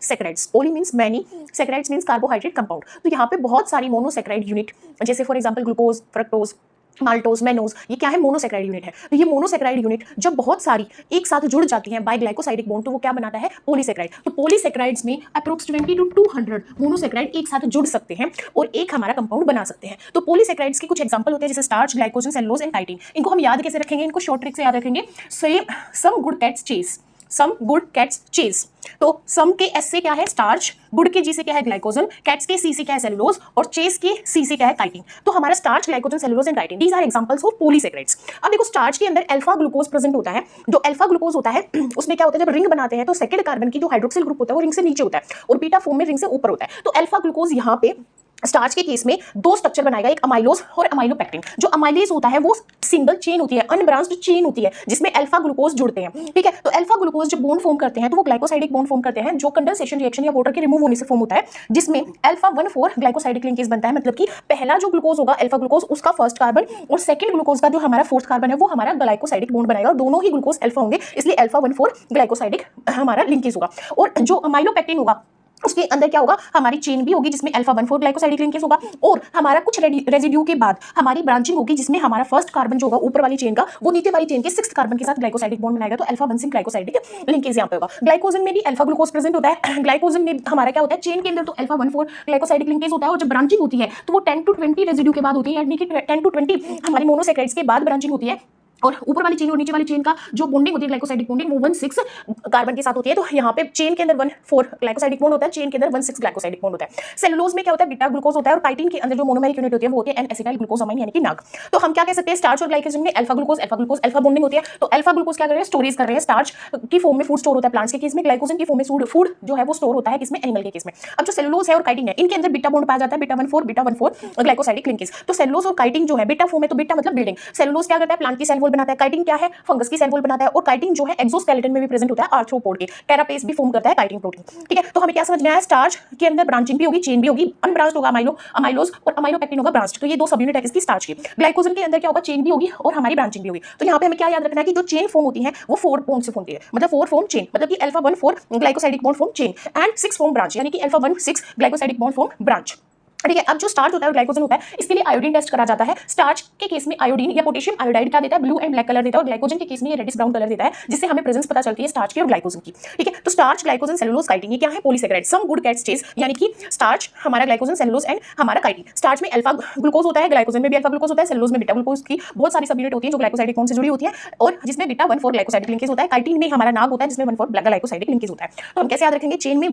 Monosaccharides, poly means many, saccharides means carbohydrate compound. तो यहाँ पे बहुत सारी मोनोसैकेराइड यूनिट, जैसे for example glucose, fructose, maltose, mannose, ये क्या है? मोनोसैकेराइड यूनिट है। तो ये मोनोसैकेराइड यूनिट जब बहुत सारी एक साथ जुड़ जाती हैं बाय ग्लाइकोसाइडिक बॉन्ड, तो वो क्या बनाता है? पॉलीसैकेराइड। तो पॉलीसैकेराइड्स में अप्रोक्स 20 to 200 मोनोसैकेराइड एक साथ जुड़ सकते हैं और एक हमारा कंपाउंड बना सकते हैं। तो पॉलीसैकेराइड्स के कुछ एग्जांपल होते हैं, जैसे starch, glycogen, cellulose and chitin. इनको हम याद कैसे रखेंगे? इनको शॉर्ट ट्रिक से याद रखेंगे। Some good cats chase, some good cats chase. तो सम के एस से क्या है? स्टार्च, गुड के जी से क्या है? ग्लाइकोजन, कैट्स के सी से क्या है? सेलुलोज, और चेस के सी से क्या है? काइटिन। तो हमारा starch, glycogen, cellulose and chitin, these are examples of polysaccharides. अब देखो स्टार्च के अंदर अल्फा ग्लूकोज प्रेजेंट होता है। जो अल्फा ग्लूकोज होता है उसमें क्या होता है? जब रिंग बनाते हैं तो सेकंड कार्बन की जो हाइड्रोक्सिल ग्रुप होता है वो रिंग से नीचे होता है और बीटा फॉर्म में रिंग से ऊपर होता है। तो अल्फा ग्लूकोज यहाँ पे स्टार्च के केस में दो स्ट्रक्चर बनाएगा, एक अमाइलोज और अमाइलोपेक्टिन। जो अमाइलेज होता है वो सिंगल चेन होती है, अनब्रांच्ड चेन होती है, जिसमें अल्फा ग्लूकोज जुड़ते हैं। ठीक है, तो अल्फा ग्लूकोज जब बॉन्ड फॉर्म करते हैं तो वो ग्लाइकोसाइडिक बॉन्ड फॉर्म करते हैं, जो कंडेंसेशन रिएक्शन या वाटर के रिमूव होने से फॉर्म होता है, जिसमें अल्फा 1,4 ग्लाइकोसाइडिक लिंकेज बनता है। मतलब कि पहला जो ग्लूकोज होगा अल्फा ग्लूकोज, उसका फर्स्ट कार्बन, और सेकंड ग्लूकोज का जो हमारा फोर्थ कार्बन है वो हमारा ग्लाइकोसाइडिक बॉन्ड बनाएगा, और दोनों ही ग्लूकोज अल्फा होंगे, इसलिए अल्फा 1,4 ग्लाइकोसाइडिक हमारा लिंकेज होगा। और जो अमाइलोपेक्टिन होगा उसके अंदर क्या होगा? हमारी चेन भी होगी जिसमें अल्फा 1,4 ग्लाइकोसाइडिक लिंकेज होगा, और हमारा कुछ रेजिड्यू के बाद हमारी ब्रांचिंग होगी, जिसमें हमारा फर्स्ट कार्बन जो होगा ऊपर वाली चेन का, वो नीचे वाली चेन के सिक्स्थ कार्बन के साथ ग्लाइकोसाइडिक बॉन्ड बनाएगा। तो अल्फा 1,6 ग्लाइकोसाइडिक लिंकेज यहाँ पे होगा। ग्लाइकोजन में भी अल्फा ग्लूकोज प्रेजेंट होता है। ग्लाइकोजन में हमारा क्या होता है? चेन के अंदर तो अल्फा 1,4 ग्लाइकोसाइडिक लिंकेज होता है, और जब ब्रांचिंग होती है तो वो 10 to 20 रेजिड्यू के बाद होती है, यानी कि 10 to 20 हमारी मोनोसैकेराइड्स के बाद ब्रांचिंग होती है, और ऊपर वाली चेन और नीचे वाली चेन का जो बॉन्डिंग होती है ग्लाइकोसाइडिक बॉन्डिंग, वो 1,6 कार्बन के साथ होती है। तो यहाँ पे चेन के अंदर 1,4 ग्लाइकोसाइडिक बॉन्ड होता है, चेन के अंदर 1,6 ग्लाइकोसाइडिक बॉन्ड होता है। सेलुलोज में क्या होता है? बीटा ग्लूकोज होता है, और काइटिन के अंदर जो मोनोमेरिक यूनिट होती है वो होती है एन एसिटाइल ग्लूकोसामाइन, यानी कि नाग। तो हम क्या कह सकते हैं? स्टार्च और ग्लाइकोजन में अल्फा ग्लूकोज अल्फा बॉन्डिंग होती है। तो अल्फा ग्लूकोज क्या कर रहे हैं? स्टोरेज कर रहे हैं। स्टार्च की फॉर्म में फूड स्टोर होता है प्लांट्स के केस में, ग्लाइकोजन की फॉर्म में फूड जो है वो स्टोर होता है किसमें? एनिमल के केस में। अब जो सेलुलोज है और काइटिन है, इनके अंदर बीटा बॉन्ड पाया जाता है, बीटा 1,4 ग्लाइकोसाइडिक लिंकेज। तो सेलुलोज और काइटिन जो है बीटा फॉर्म में, तो बीटा मतलब बिल्डिंग, सेलुलोज क्या करता है? प्लांट की सेल वॉल बनाता है, काइटिन क्या है? फंगस की सेल वॉल बनाता है, और काइटिन जो है एक्सोस्केलेटन में भी प्रेजेंट होता है, आर्थ्रोपोड के कैरापेस भी फॉर्म करता है काइटिन प्रोटीन। ठीक है, तो हमें क्या समझ में आया? स्टार्च के अंदर ब्रांचिंग भी होगी, चेन भी होगी, अनब्रांच्ड होगा अमाइलोज, और अमाइलोपेक्टिन होगा ब्रांच्ड। तो ये दो सब यूनिट है इसकी स्टार्च की। ग्लाइकोजन के अंदर क्या होगा? चेन भी होगी और हमारी ब्रांचिंग भी होगी। तो यहाँ पे हमें क्या याद रखना है कि जो चेन फॉर्म होती है वो 4 बॉन्ड से फॉर्म होती है, मतलब 4 फॉर्म चेन, मतलब कि alpha 1,4 glycosidic bond form chain and 6 form branch, यानी कि alpha 1,6 glycosidic bond form branch. ठीक है, अब जो स्टार्च होता है ग्लाइकोजन होता है, इसके लिए आयोडीन टेस्ट करा जाता है। स्टार्च के केस में आयोडीन या पोटेशियम आयोडाइड क्या देता है? ब्लू एंड ब्लैक कलर देता है, और ग्लाइकोजन के केस में ये रेडिश ब्राउन कलर देता है, जिससे हमें प्रेजेंस पता चलती है स्टार्च की और ग्लाइकोजन की। ठीक है, तो स्टार्च, ग्लाइकोजन, सेलुलोज, काइटिन, ये क्या है? Polysaccharide. Some good cats chase, यानी कि स्टार्च, हमारा ग्लाइकोजन, सेलुलोज एंड हमारा काइटिन। स्टार्च में अल्फा ग्लूकोज होता है, ग्लाइकोजन में भी अल्फा ग्लूकोज होता है, सेलुलोज में बीटा ग्लूकोज की बहुत सारी सब यूनिट होती है जो ग्लाइकोसाइडिक बॉन्ड से जुड़ी होती है, और जिसमें बीटा 1,4 ग्लाइकोसाइडिक लिंकेज होता है। काइटिन में हमारा नाग होता है जिसमें 1,4 ग्लाइकोसाइडिक लिंकेज होता है। तो हम कैसे याद रखेंगे? चेन में